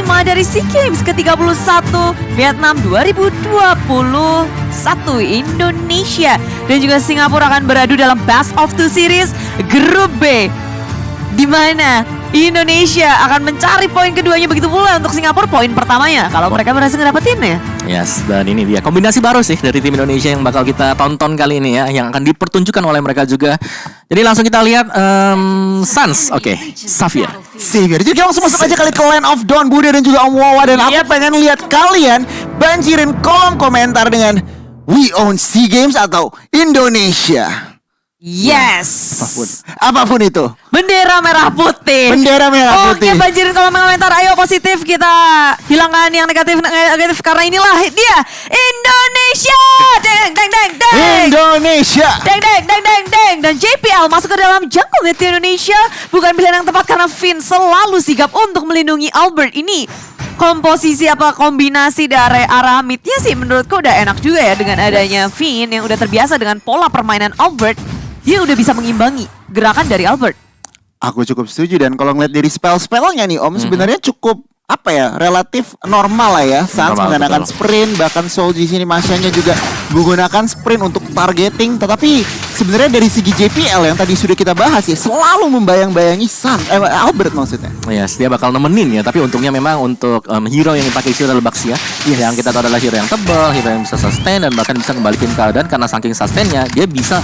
5 dari SEA Games ke-31 Vietnam 2021 Indonesia dan juga Singapura akan beradu dalam Best of Two Series Grup B, di mana Indonesia akan mencari poin keduanya, begitu pula untuk Singapura poin pertamanya kalau mereka berhasil ngedapetinnya. Yes, dan ini dia kombinasi baru sih dari tim Indonesia yang bakal kita tonton kali ini ya, yang akan dipertunjukkan oleh mereka juga. Jadi langsung kita lihat Suns, oke, Xavier. Jadi langsung masuk aja kali ke Land of Dawn, Budi dan juga Om Wawa. Dan aku pengen lihat kalian banjirin kolom komentar dengan We Own SEA Games atau Indonesia. Yes, Apapun itu. bendera merah putih. Bendera merah putih. Oke, banjirin kolom komentar. Ayo positif, kita hilangkan yang negatif karena inilah dia Indonesia. Deng deng deng deng. Indonesia. Deng deng deng deng deng. Dan JPL masuk ke dalam jungle net Indonesia bukan pilihan yang tepat karena Finn selalu sigap untuk melindungi Albert ini. Komposisi apa kombinasi dari arah midnya sih menurutku udah enak juga ya dengan adanya Finn yang udah terbiasa dengan pola permainan Albert. Dia udah bisa mengimbangi gerakan dari Albert. Aku cukup setuju, dan kalau ngeliat dari spell-spellnya nih Om, sebenarnya cukup apa ya, relatif normal lah ya. Sans menggunakan sprint, bahkan Soul di sini Masyanya juga menggunakan sprint untuk targeting. Tetapi sebenarnya dari segi JPL yang tadi sudah kita bahas ya, selalu membayang-bayangi Albert maksudnya. Yes, dia bakal nemenin ya, tapi untungnya memang untuk hero yang dipakai itu adalah Baxia. Yang kita tahu adalah hero yang tebal, hero yang bisa sustain dan bahkan bisa kembalikan keadaan karena saking sustainnya dia bisa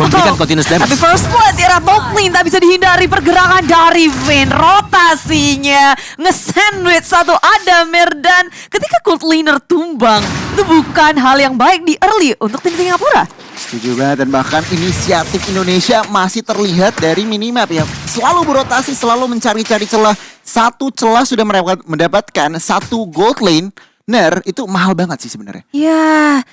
memberikan continuous damage. Tapi first blood era top lane tak bisa dihindari pergerakan dari Vayne. Rotasinya nge-sandwich satu Adamir dan ketika gold laner tumbang, itu bukan hal yang baik di early untuk tim Singapura. Setuju banget, dan bahkan inisiatif Indonesia masih terlihat dari minimap ya. Selalu berotasi, selalu mencari-cari celah. Satu celah sudah mendapatkan satu gold lane. Itu mahal banget sih sebenarnya. Ya,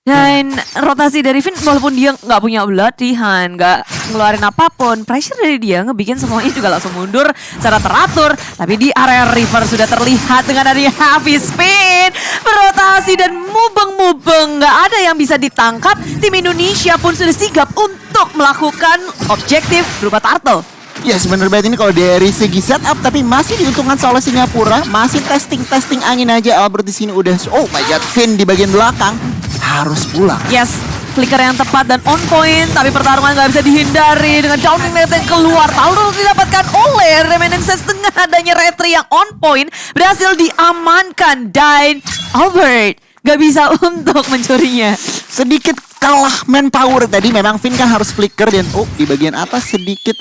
dan rotasi dari Finn walaupun dia nggak punya pelatihan, nggak ngeluarin apapun, pressure dari dia ngebikin semuanya juga langsung mundur secara teratur. Tapi di area river sudah terlihat dengan adanya heavy spin, berotasi dan mubeng-mubeng, nggak ada yang bisa ditangkap. Tim Indonesia pun sudah sigap untuk melakukan objektif berupa turtle. Ya sebenarnya banget ini kalau dari segi setup, tapi masih diuntungkan oleh Singapura. Masih testing angin aja. Albert di sini udah, oh my god, Finn di bagian belakang harus pulang. Yes, flicker yang tepat dan on point, tapi pertarungan nggak bisa dihindari dengan downing net yang keluar. Lalu didapatkan oleh Reminiscence dengan adanya retry yang on point, berhasil diamankan dan Albert nggak bisa untuk mencurinya. Sedikit kalah manpower tadi, memang Finn kan harus flicker dan di bagian atas sedikit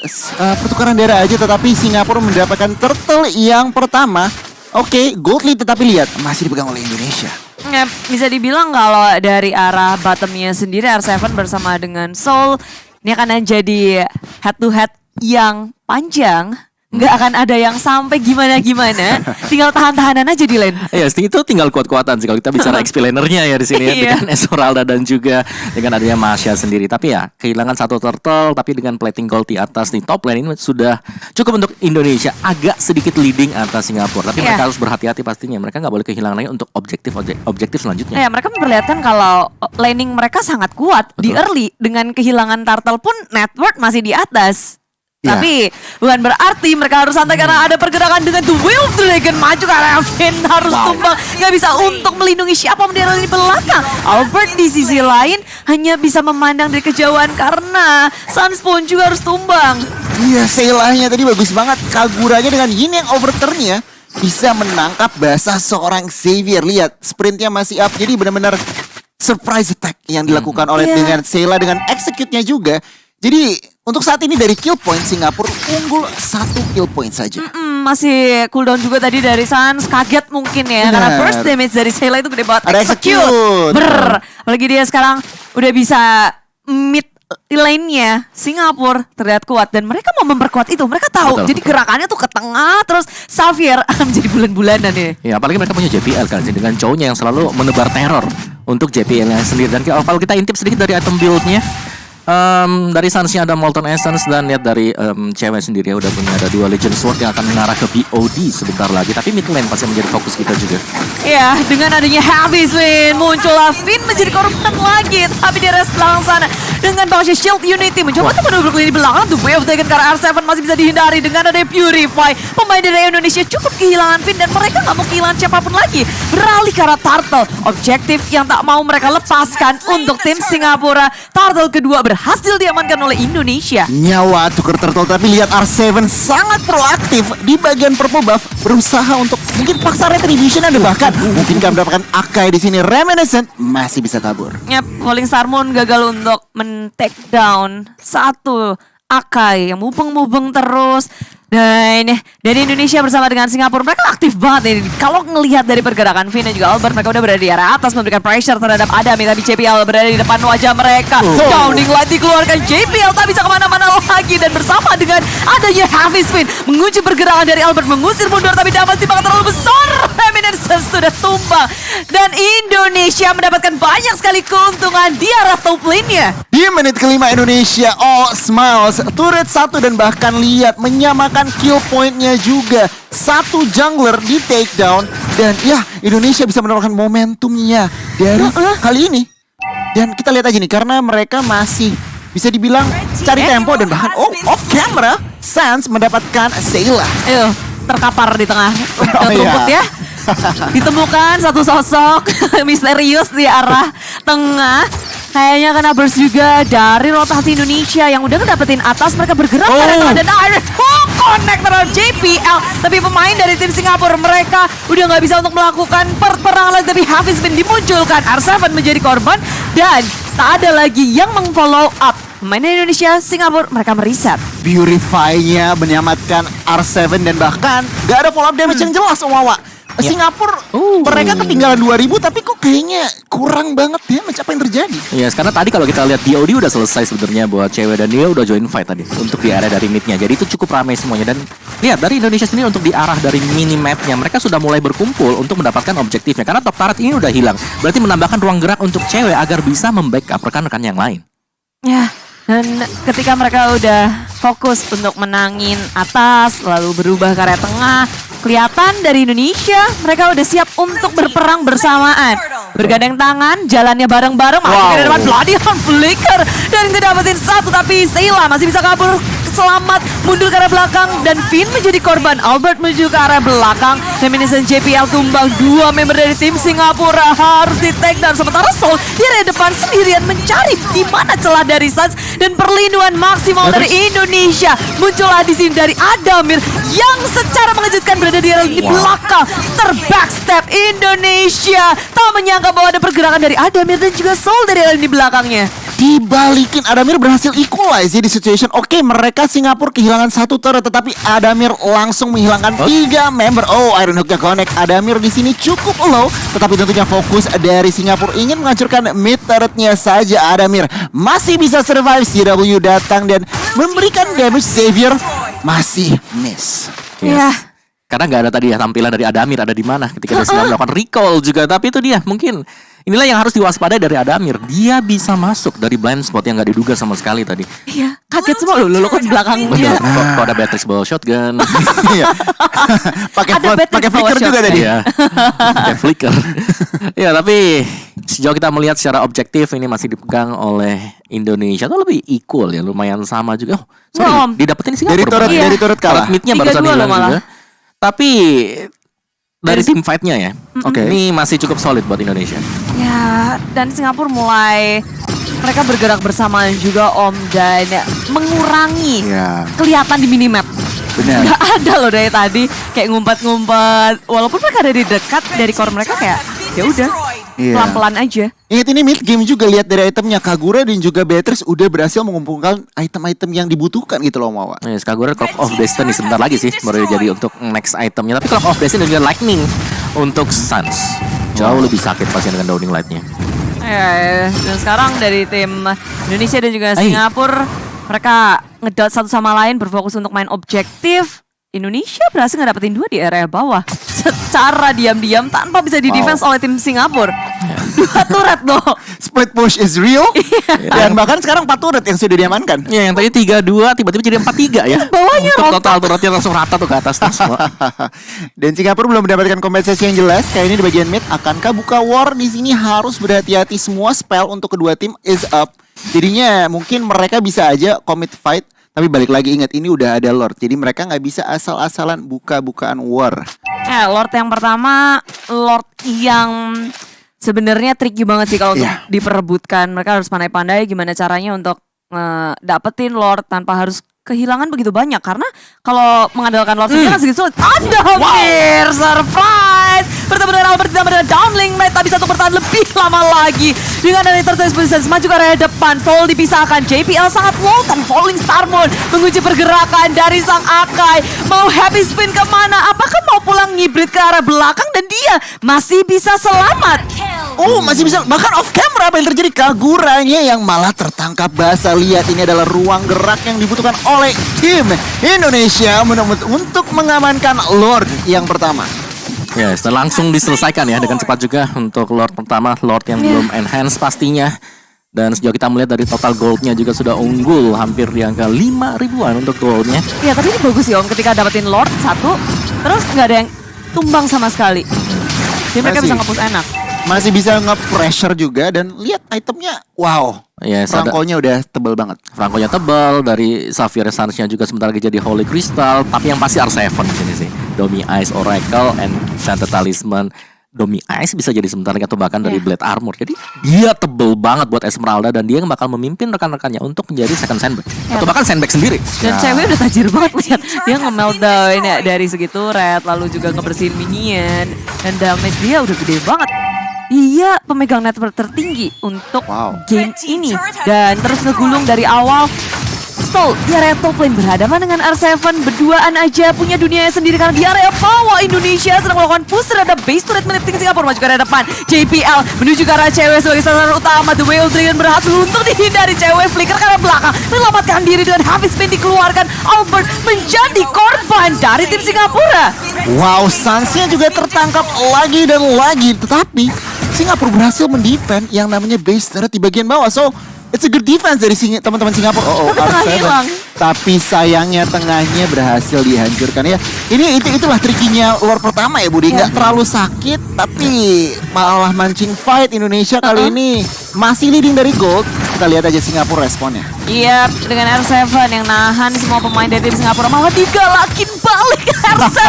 pertukaran darah aja, tetapi Singapura mendapatkan turtle yang pertama. Oke, gold lead, tetapi lihat masih dipegang oleh Indonesia. Ya, bisa dibilang kalau dari arah bottomnya sendiri R7 bersama dengan Soul ini akan jadi head to head yang panjang. Nggak akan ada yang sampai gimana-gimana, tinggal tahan-tahanan aja di lane. Ya, itu tinggal kuat-kuatan sih kalau kita bicara XP lanernya ya di sini ya, dengan Esmeralda dan juga dengan adanya Masya sendiri. Tapi ya kehilangan satu turtle, tapi dengan plating gold di atas di top lane ini sudah cukup untuk Indonesia, agak sedikit leading atas Singapura. Tapi mereka harus berhati-hati pastinya, mereka nggak boleh kehilangan lagi untuk objektif selanjutnya. Ya, mereka memperlihatkan kalau laning mereka sangat kuat. Betul. Di early dengan kehilangan turtle pun network masih di atas. Tapi bukan berarti mereka harus santai karena ada pergerakan dengan The Will Dragon maju karena Finn harus tumbang. Gak bisa untuk melindungi siapa di belakang. Albert di sisi lain hanya bisa memandang dari kejauhan karena Suns pun juga harus tumbang. Iya, Seilahnya tadi bagus banget. Kaguranya dengan Yin yang overturn-nya bisa menangkap basah seorang Xavier. Lihat, sprintnya masih up. Jadi benar-benar surprise attack yang dilakukan oleh dengan Seila dengan execute-nya juga. Jadi untuk saat ini dari kill point Singapura unggul 1 kill point saja. Masih cooldown juga tadi dari Suns, kaget mungkin ya. Karena first damage dari Seila itu gede banget. Ada execute. Apalagi dia sekarang udah bisa mid lane-nya Singapura terlihat kuat dan mereka mau memperkuat itu. Mereka tahu. Jadi gerakannya tuh ke tengah terus Xavier menjadi bulan-bulanan ya. Ya, apalagi mereka punya JPL kan dengan cowoknya yang selalu menebar teror untuk JPL-nya sendiri. Dan kalau kita intip sedikit dari item build-nya, Dari Suns-nya ada Molten Essence dan lihat dari cewek sendiri ya udah punya ada 2 Legend Sword yang akan mengarah ke BOD sebentar lagi. Tapi mid lane pasti menjadi fokus kita juga. Iya, dengan adanya Heavy Swing muncullah Finn menjadi korban lagi. Tapi di rest belakang sana dengan Bangsa Shield Unity mencoba untuk menduduki lini belakang. The Way of Dragon karena R7 masih bisa dihindari dengan adanya Purify. Pemain dari Indonesia cukup kehilangan Finn dan mereka nggak mau kehilangan siapapun lagi. Beralih ke arah Turtle, objektif yang tak mau mereka lepaskan untuk tim Singapura. Turtle kedua berhasil diamankan oleh Indonesia. Nyawa tuker turtle, tapi lihat R7 sangat proaktif di bagian purple buff, berusaha untuk mungkin paksa retribution ada bahkan mungkinkah mendapatkan Akai di sini. Reminiscent masih bisa kabur. Yap, Falling Star Moon gagal untuk men-take down satu Akai yang mubeng-mubeng terus. Dan dari Indonesia bersama dengan Singapura mereka aktif banget ini. Kalau ngelihat dari pergerakan Finn dan juga Albert, mereka udah berada di area atas memberikan pressure terhadap Adami. Tapi JPL berada di depan wajah mereka. Downing light dikeluarkan, JPL tak bisa kemana-mana lagi. Dan bersama dengan adanya Heavy Spin mengunci pergerakan dari Albert, mengusir mundur tapi dapat timbangan terlalu besar. Eminence sudah tumbang. Dan Indonesia mendapatkan banyak sekali keuntungan di arah top lane-nya. Di menit kelima Indonesia, Smiles, turret 1 dan bahkan lihat menyamakan kill point-nya juga. Satu jungler di takedown dan ya Indonesia bisa mendapatkan momentumnya dari kali ini. Dan kita lihat aja nih karena mereka masih bisa dibilang cari tempo dan bahkan off camera Sans mendapatkan Sayla. Ayo, terkapar di tengah Oh, rumput iya. ya. Ditemukan satu sosok misterius di arah tengah. Kayaknya kena burst juga dari rotasi Indonesia yang udah ngedapetin atas. Mereka bergerak ke arah tengah dan direct hook connect terhadap JPL. Tapi pemain dari tim Singapura mereka udah nggak bisa untuk melakukan perperangan lagi. Tapi Hafiz bin dimunculkan, R7 menjadi korban dan tak ada lagi yang meng-follow up. Pemain dari Indonesia, Singapura mereka mereset. Purify-nya menyelamatkan R7 dan bahkan gak ada follow up damage yang jelas Wawa. Singapura mereka ketinggalan 2000 tapi kok kayaknya kurang banget damage. Apa yang terjadi? Yes, karena tadi kalau kita lihat BOD udah selesai sebenarnya buat cewek dan dia udah join fight tadi untuk di area dari midnya. Jadi itu cukup ramai semuanya dan lihat dari Indonesia sendiri untuk di arah dari mini mapnya mereka sudah mulai berkumpul untuk mendapatkan objektifnya karena top turret ini udah hilang. Berarti menambahkan ruang gerak untuk cewek agar bisa membackup rekan-rekan yang lain. Ya, dan ketika mereka udah fokus untuk menangin atas lalu berubah ke area tengah, kelihatan dari Indonesia mereka udah siap untuk berperang bersamaan. Bergandeng tangan, jalannya bareng-bareng. Masuk ke depan Bloody Hand Flicker dan ngedapetin satu tapi Sayla masih bisa kabur selamat mundur ke arah belakang dan Finn menjadi korban. Albert menuju ke arah belakang. Reminiscent JPL tumbang. Dua member dari tim Singapura harus di take down. Sementara Soul di area depan sendirian mencari di mana celah dari Suns dan perlindungan maksimal dari Indonesia. Muncullah di sini dari Adamir yang secara mengejutkan berada di area di belakang. Terbackstep Indonesia. Tak menyangka bahwa ada pergerakan dari Adamir dan juga Soul dari area di belakangnya. Dibalikin, Adamir berhasil equalize di situation. Oke, mereka Singapura kehilangan satu turret tetapi Adamir langsung menghilangkan 3 member. Iron Hook-nya connect. Adamir di sini cukup low tetapi tentunya fokus dari Singapura ingin menghancurkan mid turretnya saja. Adamir masih bisa survive. CW datang dan memberikan damage. Xavier masih miss. Ya. Karena nggak ada tadi ya tampilan dari Adamir ada di mana ketika dia sedang melakukan recall juga. Tapi itu dia mungkin inilah yang harus diwaspadai dari Adamir. Dia bisa masuk dari blind spot yang nggak diduga sama sekali tadi. Iya, kaget semua lo kok di belakang dia. Kok ada Beatrix bawa shotgun. Iya. Pakai flicker juga tadi. Iya. Pakai flicker. Ya tapi sejauh kita melihat secara objektif ini masih dipegang oleh Indonesia tuh lebih equal ya, lumayan sama juga. Didapetin sih dari turret kalah. Midnya barusan hilang juga. Tapi dari tim fight-nya ya, ini masih cukup solid buat Indonesia. Ya, dan Singapura mulai mereka bergerak bersamaan juga dan mengurangi kelihatan di minimap. Benar. Gak ada loh dari tadi kayak ngumpet-ngumpet. Walaupun mereka ada di dekat dari core mereka kayak ya udah pelan-pelan aja. Ingat ini mid game juga, lihat dari itemnya Kagura dan juga Beatrix udah berhasil mengumpulkan item-item yang dibutuhkan gitu loh Mawa. Yes, Kagura Clock of Destiny sebentar lagi sih baru jadi untuk next itemnya. Tapi Clock of Destiny dan juga Lightning untuk Suns jauh lebih sakit pasti dengan Downing Light-nya. Ya, dan sekarang dari tim Indonesia dan juga Singapura mereka ngedot satu sama lain berfokus untuk main objektif. Indonesia berhasil ngedapetin 2 di area bawah secara diam-diam tanpa bisa di defense oleh tim Singapura. 2 turret loh. Split push is real. Dan bahkan sekarang 4 turret yang sudah diamankan. Ya yang tadi 3-2 tiba-tiba jadi 4-3 ya. Bawahnya Untuk rontok. total turretnya langsung rata tuh ke atas tuh semua. Dan Singapura belum mendapatkan kompensasi yang jelas. Kayak ini di bagian mid, akankah buka war di sini? Harus berhati-hati, semua spell untuk kedua tim is up. Jadinya mungkin mereka bisa aja commit fight. Tapi balik lagi, ingat ini udah ada Lord. Jadi mereka nggak bisa asal-asalan buka-bukaan war. Lord yang pertama, Lord yang sebenarnya tricky banget sih kalau untuk diperebutkan. Mereka harus pandai-pandai gimana caranya untuk dapetin Lord tanpa harus kehilangan begitu banyak. Karena kalau mengandalkan Lord sendiri kan sedikit sulit. Adamir, surprise! Bertemu dengan Albert ditambah dengan downlink. Knight tak bisa untuk bertahan lebih lama lagi. Dengan ada Entertainment Position maju ke area depan. Soul dipisahkan. JPL sangat low dan Falling Starmon mengunci pergerakan dari sang Akai. Mau happy spin kemana? Apakah mau pulang ngibrit ke arah belakang? Dan dia masih bisa selamat. Oh, masih bisa, bahkan off camera apa yang terjadi? Kaguranya yang malah tertangkap basah. Lihat, ini adalah ruang gerak yang dibutuhkan oleh tim Indonesia untuk mengamankan Lord yang pertama. Yes, dan langsung diselesaikan ya dengan cepat juga untuk Lord pertama, Lord yang belum enhance pastinya. Dan sejauh kita melihat dari total goldnya juga sudah unggul hampir di angka 5 ribuan untuk goldnya. Iya, tapi ini bagus sih Om ketika dapetin Lord satu, terus nggak ada yang tumbang sama sekali. Jadi mereka Masih. bisa nge-push enak. Masih bisa nge-pressure juga. Dan lihat itemnya, wow. Yes, ada Rangkonya udah tebel banget. Franco-nya tebal, dari Xavier Essence-nya juga sebentar lagi jadi Holy Crystal, tapi yang pasti R7 di sini sih. Domi Ice Oracle and Enchanted Talisman. Domi Ice bisa jadi sebentar lagi atau bahkan dari Blade Armor. Jadi dia tebel banget buat Esmeralda dan dia yang bakal memimpin rekan-rekannya untuk menjadi second sandbag atau bahkan sandbag sendiri. Dan cewek udah tajir banget lihat. Dia nge-meltdown ya dari segi turret, lalu juga ngebersihin minion. Dan damage dia udah gede banget. Dia pemegang network tertinggi untuk game ini. Dan terus ngegulung dari awal. Soul di area top lane berhadapan dengan R7 berduaan aja punya dunianya sendiri karena di area bawah Indonesia sedang melakukan push terhadap base turret milik tim Singapura maju ke area depan. JPL menuju ke arah cewek sebagai sasaran utama. The Whale Dragon berhasil untuk dihindari cewek flicker ke arah belakang menyelamatkan diri dengan habis spin dikeluarkan. Albert menjadi korban dari tim Singapura. Wow, Suns-nya juga tertangkap lagi dan lagi. Tetapi Singapura berhasil mendefend yang namanya base turret di bagian bawah. So it's a good defense dari teman-teman Singapura. Tapi tengahnya R7. hilang. Tapi sayangnya tengahnya berhasil dihancurkan ya. Itulah trikinya Lord pertama ya Budi. Nggak terlalu sakit tapi malah mancing fight. Indonesia kali ini masih leading dari gold. Kita lihat aja Singapura responnya. Iya, dengan R7 yang nahan semua pemain dari tim Singapura malah digalakin balik. R7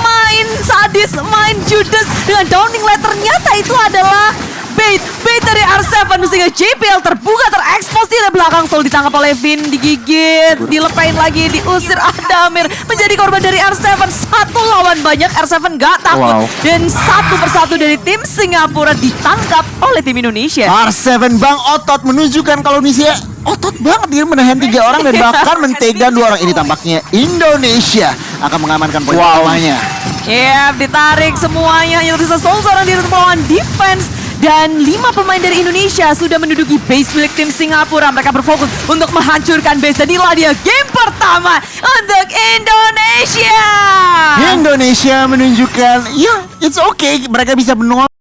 main sadis, main judes dengan downing light. Ternyata itu adalah bait dari R7 sehingga JPL terbuka terekspos di belakang. Soul ditangkap oleh Vin, digigit, dilepain lagi, diusir. Adamir menjadi korban dari R7. Satu lawan banyak, R7 gak takut. Dan satu persatu dari tim Singapura ditangkap oleh tim Indonesia. R7 Bang otot menunjukkan kalau Indonesia otot banget, dia menahan 3 orang dan bahkan men-takedown 2 orang. Ini tampaknya Indonesia akan mengamankan poin pertamanya. Ditarik semuanya hanya tersisa Soul seorang diri untuk melawan defense. Dan 5 pemain dari Indonesia sudah menduduki base milik tim Singapura. Mereka berfokus untuk menghancurkan base. Dan inilah dia game pertama untuk Indonesia. Indonesia menunjukkan, ya it's okay, mereka bisa menolak